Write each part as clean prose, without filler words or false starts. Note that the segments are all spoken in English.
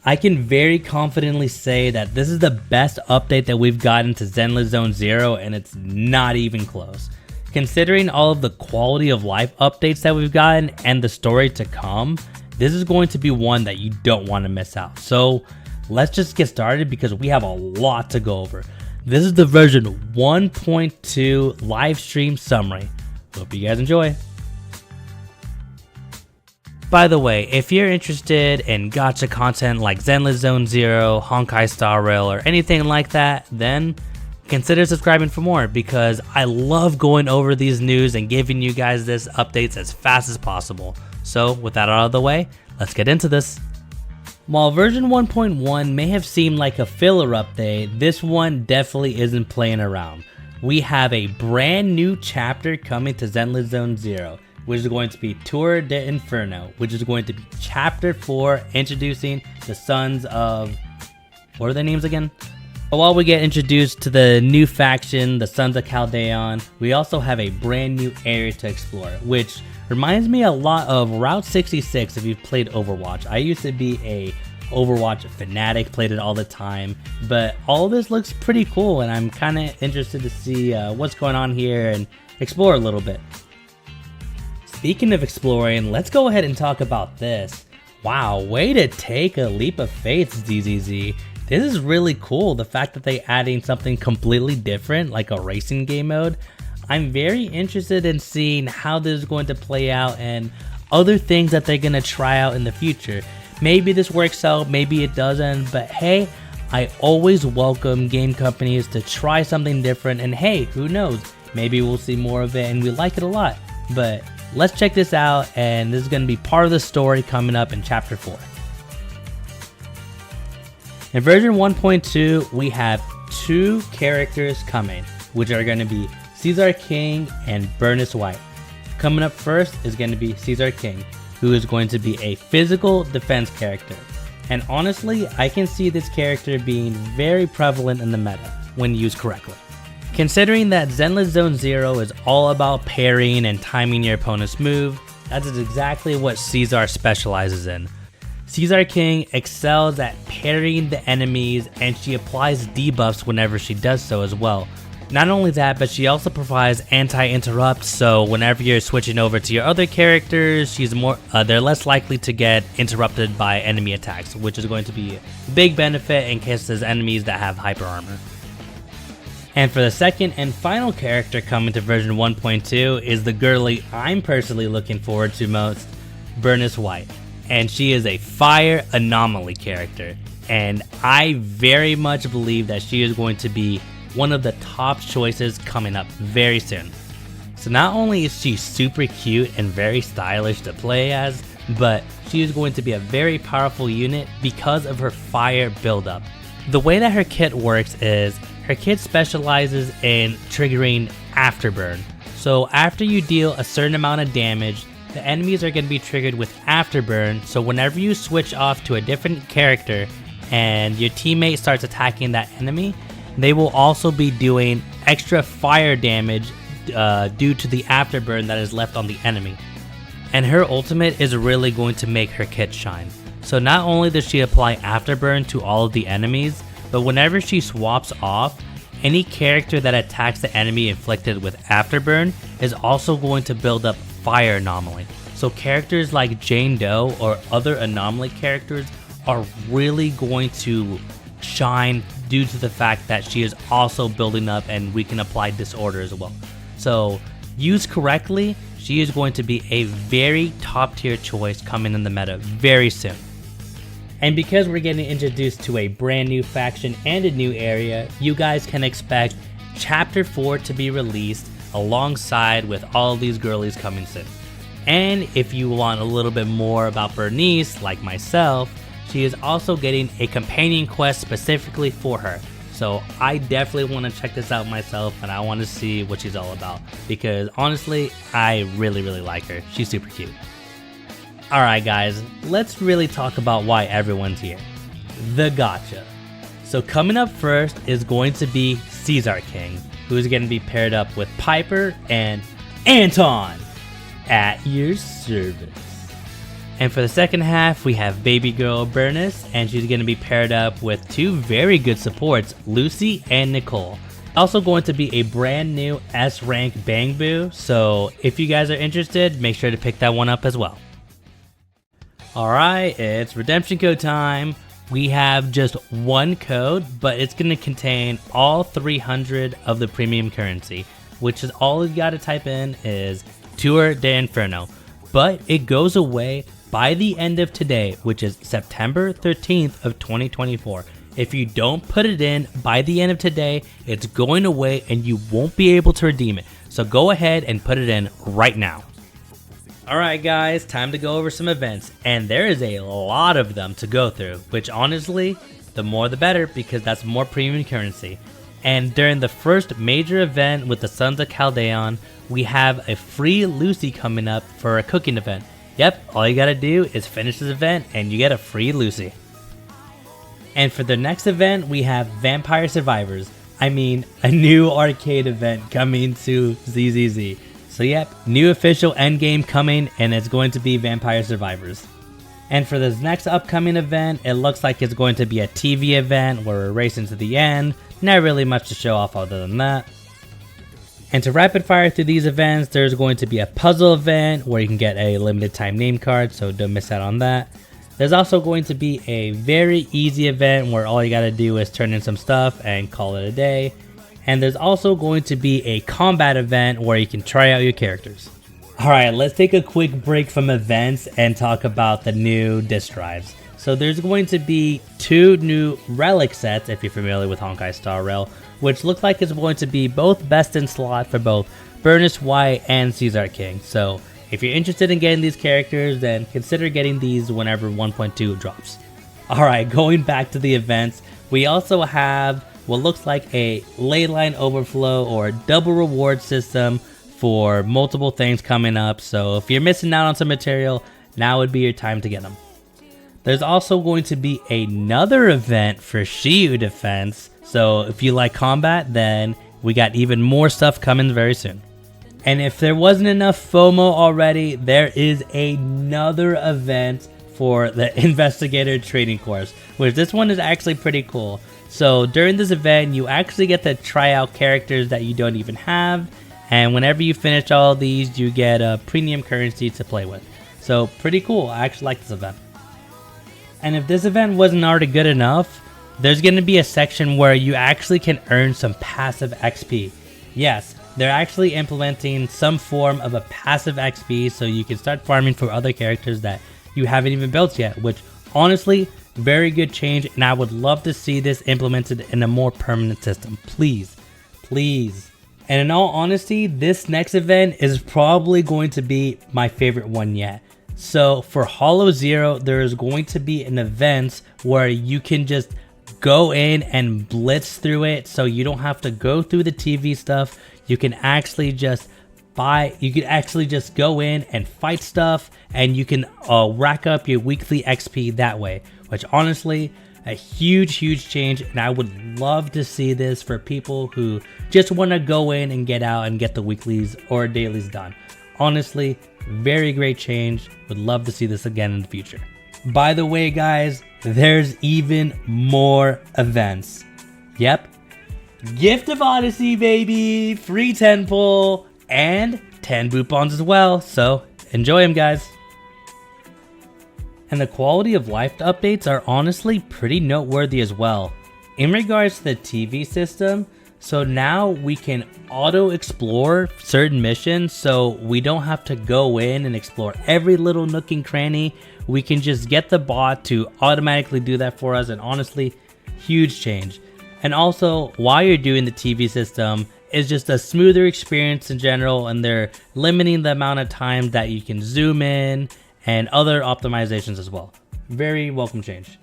I can very confidently say that this is the best update that we've gotten to Zenless Zone Zero, and it's not even close. Considering all of the quality of life updates that we've gotten and the story to come, this is going to be one that you don't want to miss out. So let's just get started because we have a lot to go over. This is the version 1.2 live stream summary. Hope you guys enjoy. By the way, if you're interested in gacha content like Zenless Zone Zero, Honkai Star Rail, or anything like that, then consider subscribing for more because I love going over these news and giving you guys this updates as fast as possible. So with that out of the way, let's get into this. While version 1.1 may have seemed like a filler update, this one definitely isn't playing around. We have a brand new chapter coming to Zenless Zone Zero, which is going to be Tour de Inferno, which is going to be chapter 4, introducing the sons of, what are their names again? But while we get introduced to the new faction, the Sons of Caldeon, we also have a brand new area to explore, which reminds me a lot of Route 66 if you've played Overwatch. I used to be a Overwatch fanatic, played it all the time, but all of this looks pretty cool and I'm kind of interested to see what's going on here and explore a little bit. Speaking of exploring, let's go ahead and talk about this. Wow, way to take a leap of faith, ZZZ. This is really cool, the fact that they adding something completely different like a racing game mode. I'm very interested in seeing how this is going to play out and other things that they're going to try out in the future. Maybe this works out, maybe it doesn't, but hey, I always welcome game companies to try something different, and hey, who knows, maybe we'll see more of it and we like it a lot. But let's check this out, and this is going to be part of the story coming up in chapter 4. In version 1.2, we have 2 characters coming, which are going to be Caesar King and Burnice White. Coming up first is going to be Caesar King, who is going to be a physical defense character. And honestly, I can see this character being very prevalent in the meta when used correctly. Considering that Zenless Zone Zero is all about parrying and timing your opponent's move, that is exactly what Caesar specializes in. Caesar King excels at parrying the enemies, and she applies debuffs whenever she does so as well. Not only that, but she also provides anti-interrupt, so whenever you're switching over to your other characters, they're less likely to get interrupted by enemy attacks, which is going to be a big benefit in case there's enemies that have hyper armor. And for the second and final character coming to version 1.2 is the girly I'm personally looking forward to most, Burnice White. And she is a fire anomaly character, and I very much believe that she is going to be one of the top choices coming up very soon. So not only is she super cute and very stylish to play as, but she is going to be a very powerful unit because of her fire buildup. The way that her kit works is, her kit specializes in triggering Afterburn. So after you deal a certain amount of damage, the enemies are going to be triggered with Afterburn, so whenever you switch off to a different character and your teammate starts attacking that enemy, they will also be doing extra fire damage due to the Afterburn that is left on the enemy. And her ultimate is really going to make her kit shine. So not only does she apply Afterburn to all of the enemies, but whenever she swaps off, any character that attacks the enemy inflicted with Afterburn is also going to build up Fire Anomaly. So characters like Jane Doe or other anomaly characters are really going to shine due to the fact that she is also building up and we can apply Disorder as well. So used correctly, she is going to be a very top tier choice coming in the meta very soon. And because we're getting introduced to a brand new faction and a new area, you guys can expect chapter 4 to be released alongside with all of these girlies coming soon. And if you want a little bit more about Burnice, like myself, she is also getting a companion quest specifically for her. So I definitely want to check this out myself, and I want to see what she's all about because honestly, I really like her. She's super cute. Alright guys, let's really talk about why everyone's here. The gacha. So coming up first is going to be Caesar King, who is going to be paired up with Piper and Anton at your service. And for the second half, we have baby girl Burnice, and she's going to be paired up with two very good supports, Lucy and Nicole. Also going to be a brand new S rank Bang Boo, so if you guys are interested, make sure to pick that one up as well. Alright, it's redemption code time. We have just one code, but it's going to contain all 300 of the premium currency, which is all you got to type in is Tour de Inferno. But it goes away by the end of today, which is September 13th of 2024. If you don't put it in by the end of today, it's going away and you won't be able to redeem it. So go ahead and put it in right now. Alright guys, time to go over some events, and there is a lot of them to go through, which honestly, the more the better, because that's more premium currency. And during the first major event with the Sons of Caldeon, we have a free Lucy coming up for a cooking event. Yep, all you gotta do is finish this event and you get a free Lucy. And for the next event, we have Vampire Survivors. I mean, a new arcade event coming to ZZZ. So yep, new official endgame coming, and it's going to be Vampire Survivors. And for this next upcoming event, it looks like it's going to be a TV event where we're racing to the end. Not really much to show off other than that. And to rapid fire through these events, there's going to be a puzzle event where you can get a limited time name card, so don't miss out on that. There's also going to be a very easy event where all you gotta do is turn in some stuff and call it a day. And there's also going to be a combat event where you can try out your characters. Alright, let's take a quick break from events and talk about the new disc drives. So there's going to be two new relic sets, if you're familiar with Honkai Star Rail, which look like it's going to be both best in slot for both Burnice White and Caesar King. So if you're interested in getting these characters, then consider getting these whenever 1.2 drops. Alright, going back to the events, we also have what looks like a leyline overflow or double reward system for multiple things coming up. So if you're missing out on some material, now would be your time to get them. There's also going to be another event for Shiyu Defense. So if you like combat, then we got even more stuff coming very soon. And if there wasn't enough FOMO already, there is another event for the Investigator Training Course, which this one is actually pretty cool. So during this event, you actually get to try out characters that you don't even have, and whenever you finish all of these, you get a premium currency to play with. So pretty cool, I actually like this event. And if this event wasn't already good enough, there's going to be a section where you actually can earn some passive XP. Yes, they're actually implementing some form of a passive XP so you can start farming for other characters that you haven't even built yet, which honestly, very good change, and I would love to see this implemented in a more permanent system. Please, please. And in all honesty, this next event is probably going to be my favorite one yet. So for Hollow Zero, there is going to be an event where you can just go in and blitz through it, so you don't have to go through the TV stuff. You can actually just go in and fight stuff, and you can rack up your weekly XP that way, which honestly, a huge change, and I would love to see this for people who just want to go in and get out and get the weeklies or dailies done. Honestly, very great change. Would love to see this again in the future. By the way, guys, there's even more events. Yep, Gift of Odyssey, baby, free 10 pull, and 10 boot bonds as well, so enjoy them, guys. And the quality of life updates are honestly pretty noteworthy as well. In regards to the TV system, so now we can auto explore certain missions, so we don't have to go in and explore every little nook and cranny. We can just get the bot to automatically do that for us, and honestly, huge change. And also, while you're doing the TV system, it's just a smoother experience in general, and they're limiting the amount of time that you can zoom in and other optimizations as well. Very welcome change.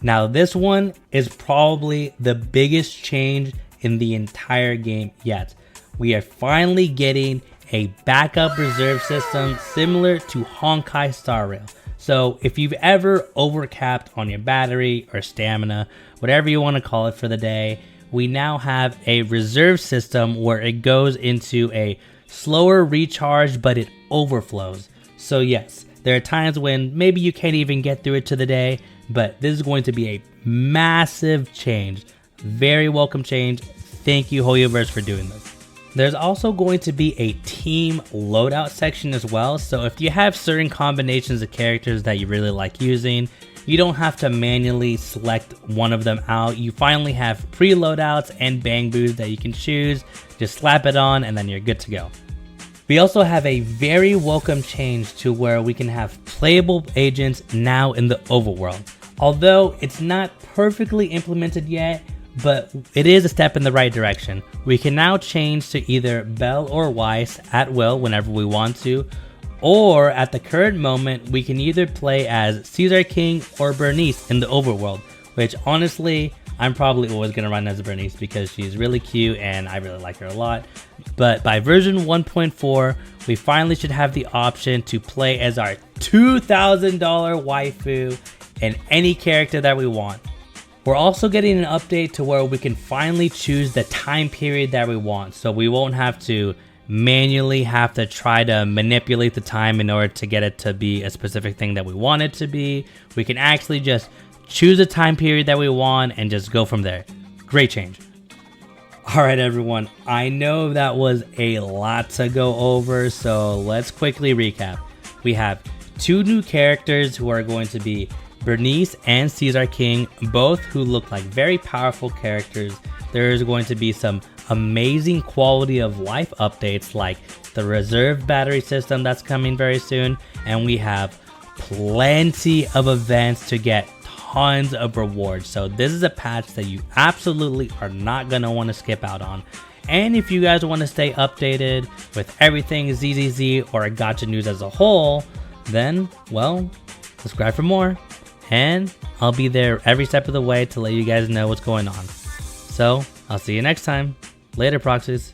Now this one is probably the biggest change in the entire game yet. We are finally getting a backup reserve system similar to Honkai Star Rail. So if you've ever overcapped on your battery or stamina, whatever you want to call it for the day, we now have a reserve system where it goes into a slower recharge, but it overflows. So yes, There are times when maybe you can't even get through it to the day, but this is going to be a massive change. Very welcome change. Thank you, HOYOverse, for doing this. There's also going to be a team loadout section as well, so if you have certain combinations of characters that you really like using, you don't have to manually select one of them out. You finally have pre-loadouts and bang boos that you can choose. Just slap it on and then you're good to go. We also have a very welcome change to where we can have playable agents now in the overworld. Although it's not perfectly implemented yet, but it is a step in the right direction. We can now change to either Belle or Weiss at will whenever we want to, or at the current moment, we can either play as Caesar King or Burnice in the overworld, which honestly, I'm probably always going to run as Burnice because she's really cute and I really like her a lot. But by version 1.4, we finally should have the option to play as our $2,000 waifu and any character that we want. We're also getting an update to where we can finally choose the time period that we want, so we won't have to manually have to try to manipulate the time in order to get it to be a specific thing that we want it to be. We can actually just choose a time period that we want and just go from there. Great change. Alright everyone, I know that was a lot to go over, so let's quickly recap. We have two new characters who are going to be Burnice and Caesar King, both who look like very powerful characters. There is going to be some amazing quality of life updates like the reserve battery system that's coming very soon, and we have plenty of events to get tons of rewards. So this is a patch that you absolutely are not going to want to skip out on. And if you guys want to stay updated with everything ZZZ or Gacha news as a whole, then, well, subscribe for more. And I'll be there every step of the way to let you guys know what's going on. So, I'll see you next time. Later, proxies.